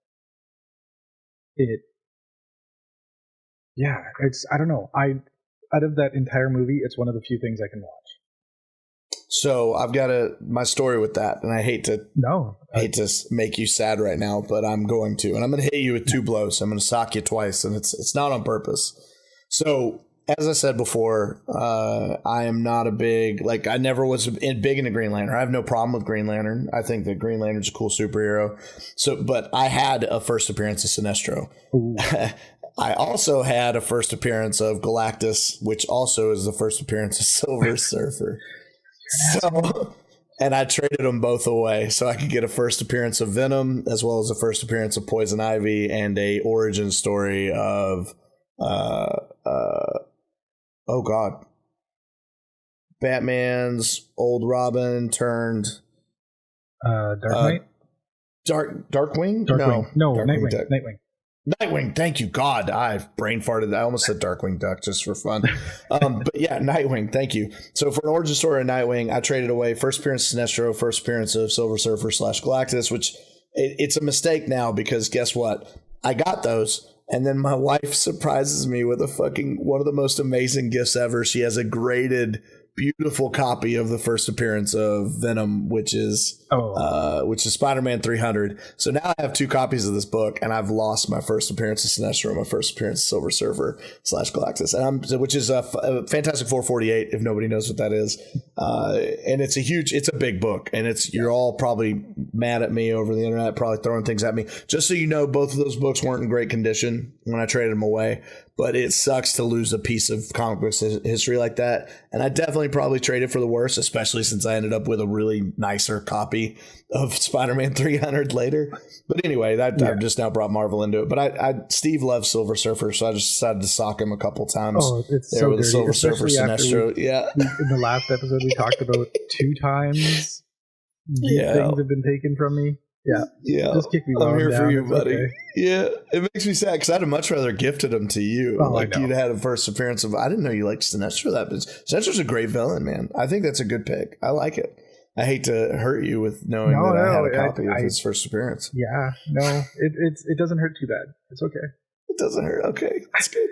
I don't know. Out of that entire movie, it's one of the few things I can watch. So I've got my story with that, and I hate to make you sad right now, but I'm going to, and I'm going to hit you with 2 blows. I'm going to sock you twice, and it's not on purpose. So as I said before, I am not a big, like, I never was big into Green Lantern. I have no problem with Green Lantern. I think that Green Lantern's a cool superhero. So, but I had a first appearance of Sinestro. I also had a first appearance of Galactus, which also is the first appearance of Silver Surfer. So, and I traded them both away so I could get a first appearance of Venom, as well as a first appearance of Poison Ivy, and a origin story of Batman's old Robin turned Dark Knight? Darkwing? No, Darkwing. Nightwing. Nightwing, thank you. God, I brain farted. I almost said Darkwing Duck just for fun. But yeah, Nightwing, thank you. So for an origin story of Nightwing, I traded away first appearance of Sinestro, first appearance of Silver Surfer / Galactus, which it's a mistake now, because guess what? I got those. And then my wife surprises me with one of the most amazing gifts ever. She has a graded, beautiful copy of the first appearance of Venom, which is Spider-Man 300. So now I have 2 copies of this book, and I've lost my first appearance of Sinestro and my first appearance of Silver Surfer / Galactus, which is a Fantastic 448, if nobody knows what that is. And it's a big book, and you're all probably mad at me over the internet, probably throwing things at me. Just so you know, both of those books weren't in great condition when I traded them away. But it sucks to lose a piece of comic books history like that. And I definitely probably traded for the worse, especially since I ended up with a really nicer copy of Spider-Man 300 later. But anyway, I've just now brought Marvel into it. But Steve loves Silver Surfer, so I just decided to sock him a couple times. Oh, it's there so with dirty. the Silver Surfer Sinestro. In the last episode, we talked about 2 times things have been taken from me. Yeah. Just kick me I'm here down. for you, It's buddy. okay. Yeah, it makes me sad because I'd have much rather gifted them to you. Oh, like you'd had a first appearance of. I didn't know you liked Sinestro that, but Sinestro's a great villain, man. I think that's a good pick. I like it. I hate to hurt you with knowing that I had a copy of his first appearance. Yeah, no, it doesn't hurt too bad. It's okay. It doesn't hurt. Okay, that's good.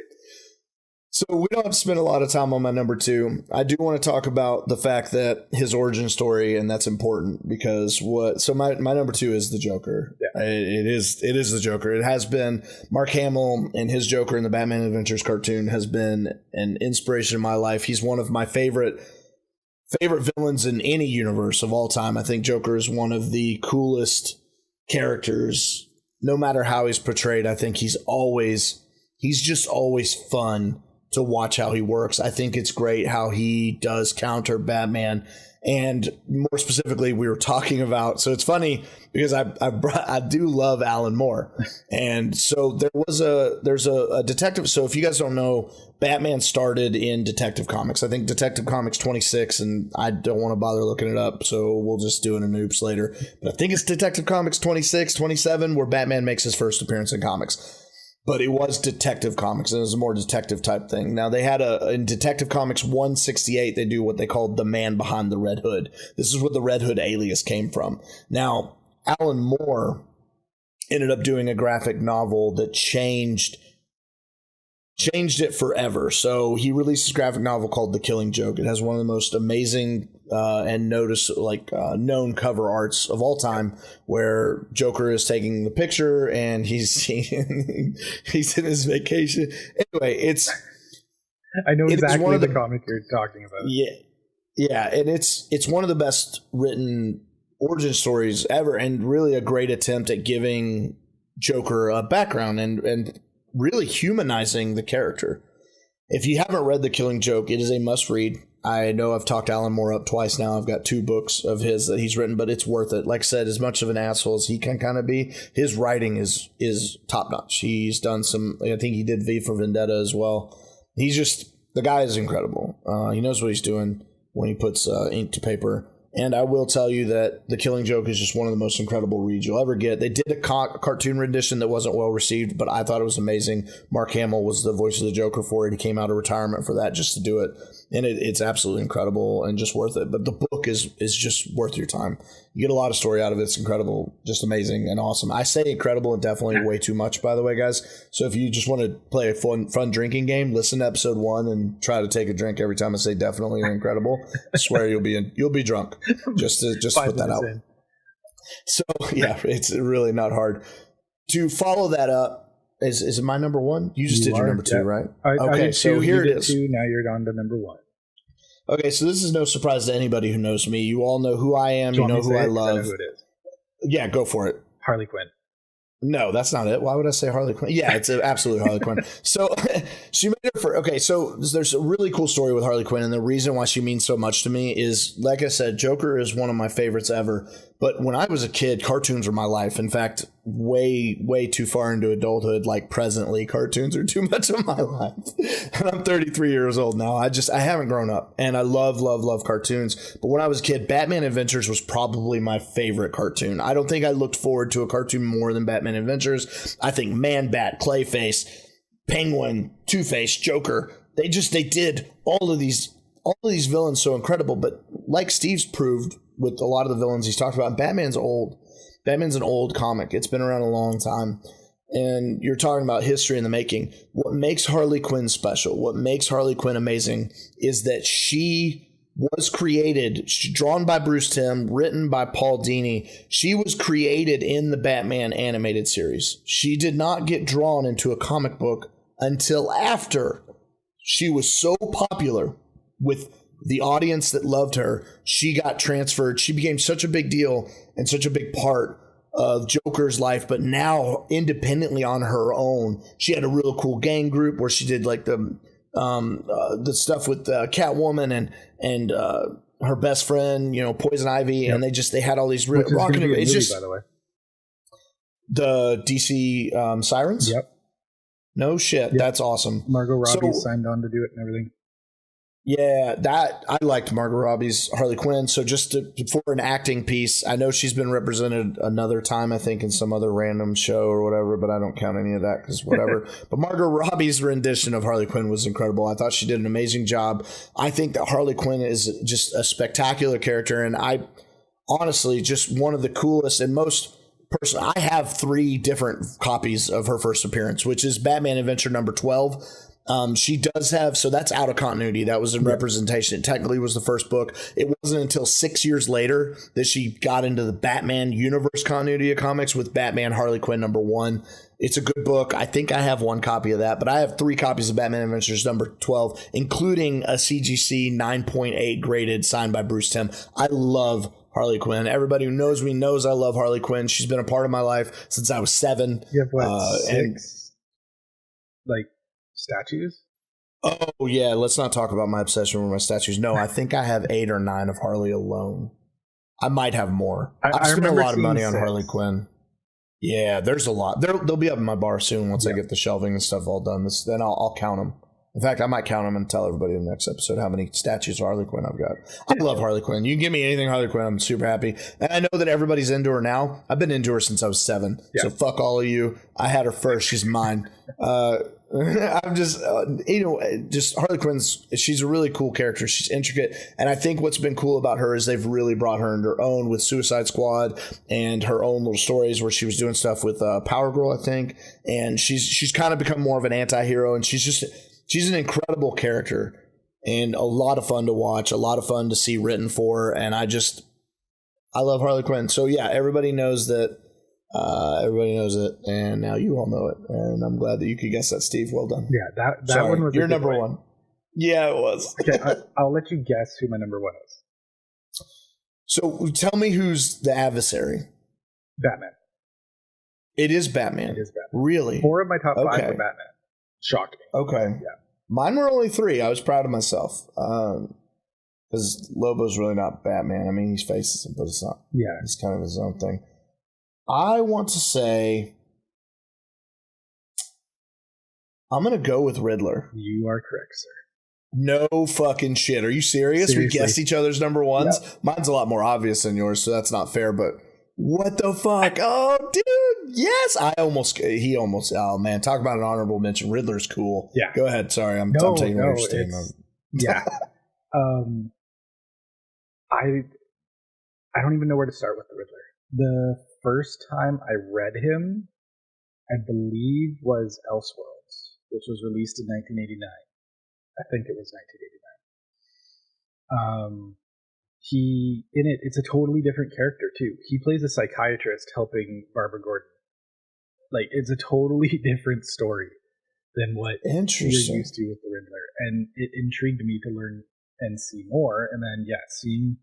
So we don't have to spend a lot of time on my number 2. I do want to talk about the fact that his origin story, and that's important because my number 2 is the Joker. Yeah. It is the Joker. It has been Mark Hamill, and his Joker in the Batman Adventures cartoon has been an inspiration in my life. He's one of my favorite villains in any universe of all time. I think Joker is one of the coolest characters, no matter how he's portrayed. I think he's just always fun to watch how he works. I think it's great how he does counter Batman. And more specifically, we were talking about, so it's funny because I do love Alan Moore. And so there's a detective. So if you guys don't know, Batman started in Detective Comics. I think Detective Comics 26, and I don't want to bother looking it up, so we'll just do it in oops later. But I think it's Detective Comics 26, 27, where Batman makes his first appearance in comics. But it was Detective Comics, and it was a more detective type thing. Now, they had in Detective Comics 168, they do what they called the man behind the Red Hood. This is where the Red Hood alias came from. Now, Alan Moore ended up doing a graphic novel that changed it forever. So he released this graphic novel called The Killing Joke. It has one of the most amazing and known cover arts of all time, where Joker is taking the picture and he's in his vacation. Anyway, I know exactly the comic you're talking about. Yeah, and it's one of the best written origin stories ever, and really a great attempt at giving Joker a background and really humanizing the character. If you haven't read The Killing Joke, it is a must read. I know I've talked Alan Moore up twice now. I've got 2 books of his that he's written, but it's worth it. Like I said, as much of an asshole as he can kind of be, his writing is top notch. He's done I think he did V for Vendetta as well. The guy is incredible. He knows what he's doing when he puts ink to paper. And I will tell you that The Killing Joke is just one of the most incredible reads you'll ever get. They did a cartoon rendition that wasn't well received, but I thought it was amazing. Mark Hamill was the voice of the Joker for it. He came out of retirement for that just to do it. And it's absolutely incredible and just worth it. But the book is just worth your time. You get a lot of story out of it. It's incredible, just amazing and awesome. I say incredible and definitely way too much, by the way, guys. So if you just want to play a fun drinking game, listen to episode 1 and try to take a drink every time I say definitely or incredible. I swear you'll be drunk. Just put that out. So yeah, it's really not hard to follow that up. Is it my number 1? You just did your number 2, right? Okay, so here it is. 2, now you're on to number 1. Okay, so this is no surprise to anybody who knows me. You all know who I am. You know who I love. I know who it is. Yeah, go for it. Harley Quinn. No, that's not it. Why would I say Harley Quinn? Yeah, it's absolutely Harley Quinn. So she made it for, okay, so there's a really cool story with Harley Quinn, and the reason why she means so much to me is, like I said, Joker is one of my favorites ever. But when I was a kid, cartoons were my life. In fact, way too far into adulthood, like presently, cartoons are too much of my life. And I'm 33 years old now. I haven't grown up, and I love cartoons. But when I was a kid, Batman Adventures was probably my favorite cartoon. I don't think I looked forward to a cartoon more than Batman Adventures. I think Man-Bat, Clayface, Penguin, Two-Face, Joker, they did all of these villains so incredible. But like Steve's proved with a lot of the villains he's talked about, Batman's old. Batman's an old comic. It's been around a long time. And you're talking about history in the making. What makes Harley Quinn special, what makes Harley Quinn amazing, is that she was created, drawn by Bruce Timm, written by Paul Dini. She was created in the Batman animated series. She did not get drawn into a comic book until after she was so popular with the audience that loved her. She got transferred. She became such a big deal and such a big part of Joker's life, but now independently on her own. She had a real cool gang group where she did like the stuff with Catwoman and her best friend, Poison Ivy, yep. And they had all these rocking. It's just, by the way, the DC Sirens. Yep. No shit, yep. That's awesome. Margot Robbie signed on to do it and everything. Yeah, I liked Margot Robbie's Harley Quinn. So just for an acting piece, I know she's been represented another time, I think, in some other random show or whatever, but I don't count any of that because whatever. But Margot Robbie's rendition of Harley Quinn was incredible. I thought she did an amazing job. I think that Harley Quinn is just a spectacular character, and I honestly just one of the coolest and most I have 3 different copies of her first appearance, which is Batman Adventure number 12. She does have, so that's out of continuity. That was in representation. It technically was the first book. It wasn't until 6 years later that she got into the Batman universe continuity of comics with Batman Harley Quinn number 1. It's a good book. I think I have 1 copy of that, but I have 3 copies of Batman Adventures number 12, including a CGC 9.8 graded signed by Bruce Timm. I love Harley Quinn. Everybody who knows me knows I love Harley Quinn. She's been a part of my life since I was 7. You have what, 6? Like statues? Oh, yeah, let's not talk about my obsession with my statues. No, I think I have 8 or 9 of Harley alone. I might have more. I've spent a lot of money on Harley Quinn. Yeah, there's a lot. They'll be up in my bar soon once I get the shelving and stuff all done. Then I'll count them. In fact, I might count them and tell everybody in the next episode how many statues of Harley Quinn I've got. I love Harley Quinn. You can give me anything Harley Quinn, I'm super happy. And I know that everybody's into her now. I've been into her since I was 7. Yeah. So fuck all of you. I had her first. She's mine. I'm just, just Harley Quinn's, she's a really cool character. She's intricate. And I think what's been cool about her is they've really brought her into her own with Suicide Squad and her own little stories where she was doing stuff with Power Girl, I think. And she's kind of become more of an anti-hero, and she's an incredible character and a lot of fun to watch, a lot of fun to see written for her. And I love Harley Quinn. So yeah, everybody knows that. Everybody knows it, and now you all know it, and I'm glad that you could guess that, Steve. Well done. Yeah, that one was your number one. Yeah, it was. Okay, I'll let you guess who my number one is. So tell me who's the adversary. Batman. It is Batman. It is Batman. Really? 4 of my top 5 were Batman. Shocked me. Okay. Yeah. Mine were only 3. I was proud of myself. Because Lobo's really not Batman. I mean, he's faces him, but it's not. Yeah. It's kind of his own thing. I want to say I'm going to go with Riddler. You are correct, sir. No fucking shit. Are you serious? Seriously. We guessed each other's number ones? Yep. Mine's a lot more obvious than yours, so that's not fair, but what the fuck? Oh, dude. Yes. Oh, man. Talk about an honorable mention. Riddler's cool. Yeah. Go ahead. Sorry. I'm taking what you're saying. Yeah. I don't even know where to start with the Riddler. The first time I read him, I believe, was Elseworlds, which was released in 1989. I think it was 1989. It's a totally different character too. He plays a psychiatrist helping Barbara Gordon. Like, it's a totally different story than what you're used to with the Riddler, and it intrigued me to learn and see more. And then, seeing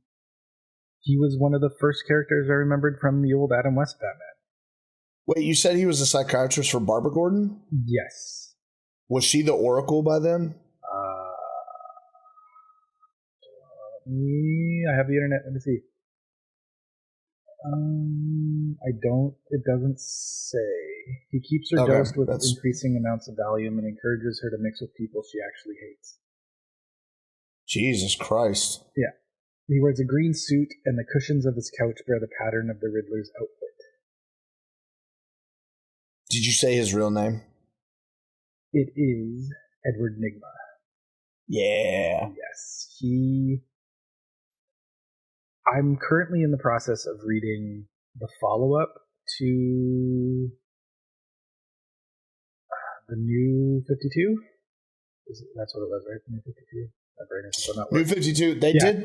he was one of the first characters I remembered from the old Adam West Batman. Wait, you said he was a psychiatrist for Barbara Gordon? Yes. Was she the Oracle by then? I have the internet. Let me see. It doesn't say. He keeps her dosed with increasing amounts of Valium and encourages her to mix with people she actually hates. Jesus Christ. Yeah. He wears a green suit, and the cushions of his couch bear the pattern of the Riddler's outfit. Did you say his real name? It is Edward Nygma. Yeah. Yes. I'm currently in the process of reading the follow-up to the New 52. That's what it was, right? The New 52. New 52.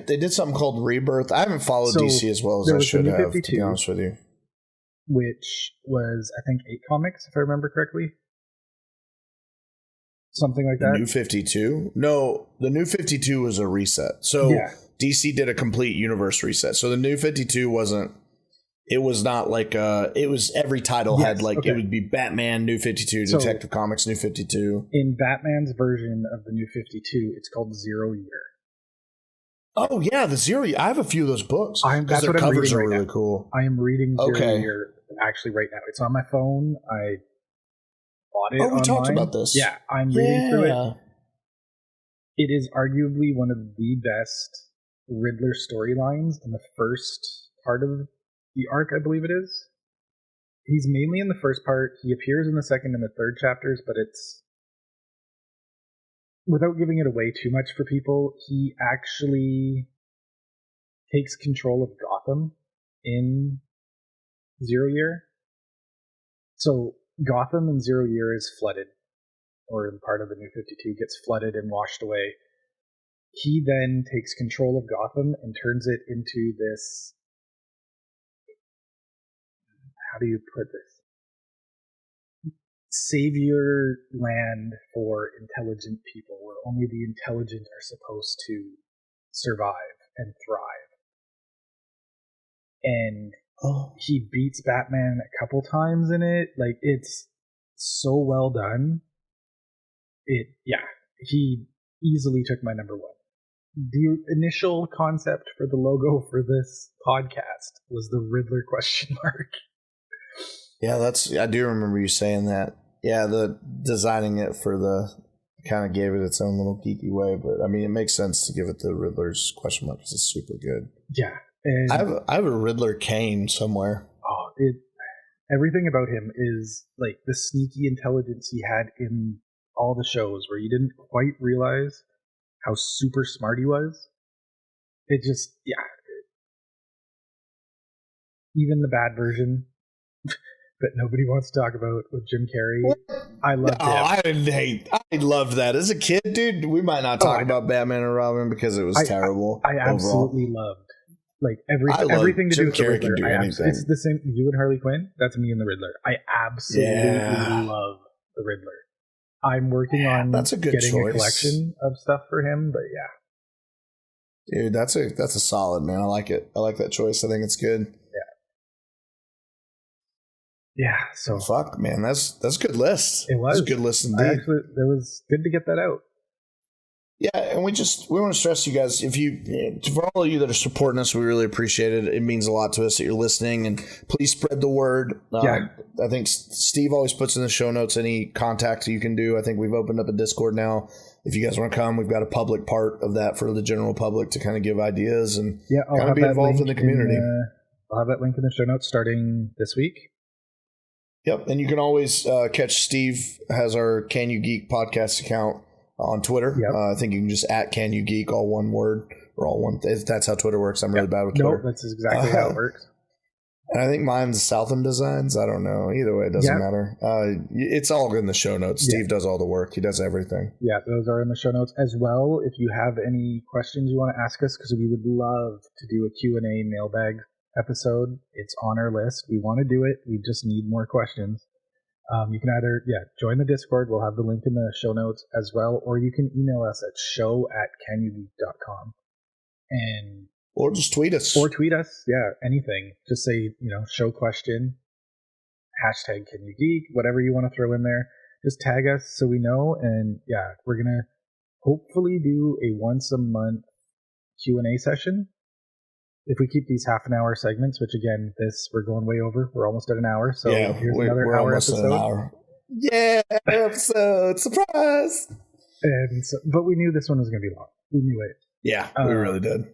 They did something called Rebirth. I haven't followed DC as well as I should have, to be honest with you. Which was, I think, 8 comics, if I remember correctly. Something like that. The New 52? No, the New 52 was a reset. So DC did a complete universe reset. So the New 52 wasn't. It was not like it was every title had it would be Batman, New 52, Detective Comics, New 52. In Batman's version of the New 52, it's called 0 Year. Oh yeah, the 0 Year. I have a few of those books. That's what I'm reading right now. Really cool. I am reading 0 Year actually right now. It's on my phone. I bought it online. We talked about this. Yeah, I'm reading through it. It is arguably one of the best Riddler storylines in the first part of the arc, I believe it is. He's mainly in the first part. He appears in the second and the third chapters, but it's, without giving it away too much for people, he actually takes control of Gotham in 0 Year. So Gotham in 0 Year is flooded, or in part of the New 52 gets flooded and washed away. He then takes control of Gotham and turns it into this, how do you put this? Savior land for intelligent people, where only the intelligent are supposed to survive and thrive. And he beats Batman a couple times in it. Like, it's so well done. he easily took my number one. The initial concept for the logo for this podcast was the Riddler question mark. Yeah, I do remember you saying that. Yeah, the designing it for kind of gave it its own little geeky way, but I mean, it makes sense to give it the Riddler's question mark because it's super good. Yeah. And I have a Riddler cane somewhere. Oh, everything about him is like the sneaky intelligence he had in all the shows where you didn't quite realize how super smart he was. It just, yeah. Even the bad version that nobody wants to talk about with Jim Carrey. I loved it. I loved that. As a kid, dude, we might not talk about Batman and Robin because it was terrible. I absolutely loved like everything to do with the Riddler. It's the same. You and Harley Quinn, that's me and the Riddler. I absolutely love the Riddler. I'm working on getting a collection of stuff for him, but yeah. Dude, that's a solid, man. I like it. I like that choice. I think it's good. Yeah, so fuck, man, that's a good list. It was a good list indeed. It was good to get that out. Yeah, and we want to stress you guys, for all of you that are supporting us, we really appreciate it. It means a lot to us that you're listening, and please spread the word. I think Steve always puts in the show notes any contacts you can do. I think we've opened up a Discord now. If you guys want to come, we've got a public part of that for the general public to kind of give ideas and kind of be involved in the community. I'll have that link in the show notes starting this week. Yep, and you can always catch Steve has our Can You Geek podcast account on Twitter. Yep. I think you can just @CanYouGeek, all one word or all one. That's how Twitter works. I'm really bad with Twitter. No, that's exactly how it works. And I think mine's Southam Designs. I don't know. Either way, it doesn't matter. It's all in the show notes. Steve does all the work. He does everything. Yeah, those are in the show notes as well. If you have any questions you want to ask us, because we would love to do a Q&A mailbag episode. It's on our list. We want to do it. We just need more questions. You can either join the Discord. We'll have the link in the show notes as well, or you can email us at show@canyougeek.com or just tweet us. Anything. Just say, show question, #CanYouGeek, whatever you want to throw in there. Just tag us so we know. And we're gonna hopefully do a once a month Q&A session. If we keep these half an hour segments, which again, we're going way over. We're almost at an hour. So here's another hour episode. Yeah, episode surprise. But we knew this one was going to be long. We knew it. Yeah, we really did.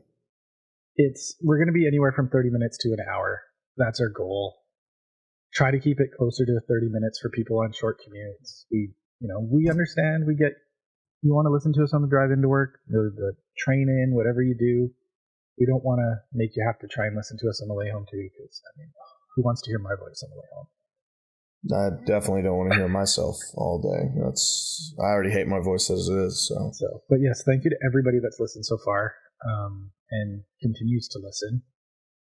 We're going to be anywhere from 30 minutes to an hour. That's our goal. Try to keep it closer to 30 minutes for people on short commutes. We understand. We get, you want to listen to us on the drive into work, the train in, whatever you do. We don't want to make you have to try and listen to us on the way home too, because who wants to hear my voice on the way home? I definitely don't want to hear myself all day. I already hate my voice as it is. So, but yes, thank you to everybody that's listened so far, and continues to listen.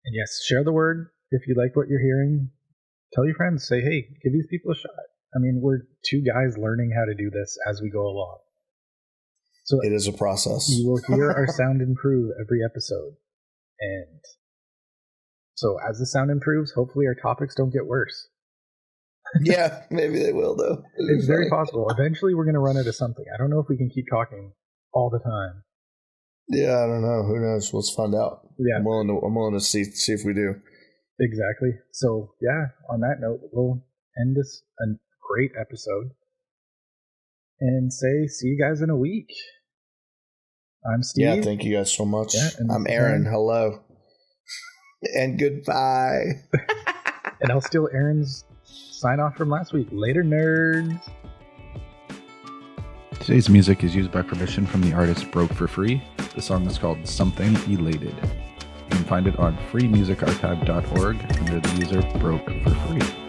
And yes, share the word if you like what you're hearing. Tell your friends. Say, hey, give these people a shot. We're two guys learning how to do this as we go along. So it is a process. You will hear our sound improve every episode. And so as the sound improves, hopefully our topics don't get worse. Yeah, maybe they will, though. It's very possible. Eventually we're going to run into something. I don't know if we can keep talking all the time. Yeah, I don't know. Who knows? Let's find out. Yeah. I'm willing to see if we do. Exactly. So, on that note, we'll end this a great episode and say see you guys in a week. I'm Steve. Yeah, thank you guys so much. I'm Errane. Hello. And goodbye. And I'll steal Aaron's sign off from last week. Later, nerds. Today's music is used by permission from the artist Broke for Free. The song is called Something Elated. You can find it on freemusicarchive.org under the user Broke for Free.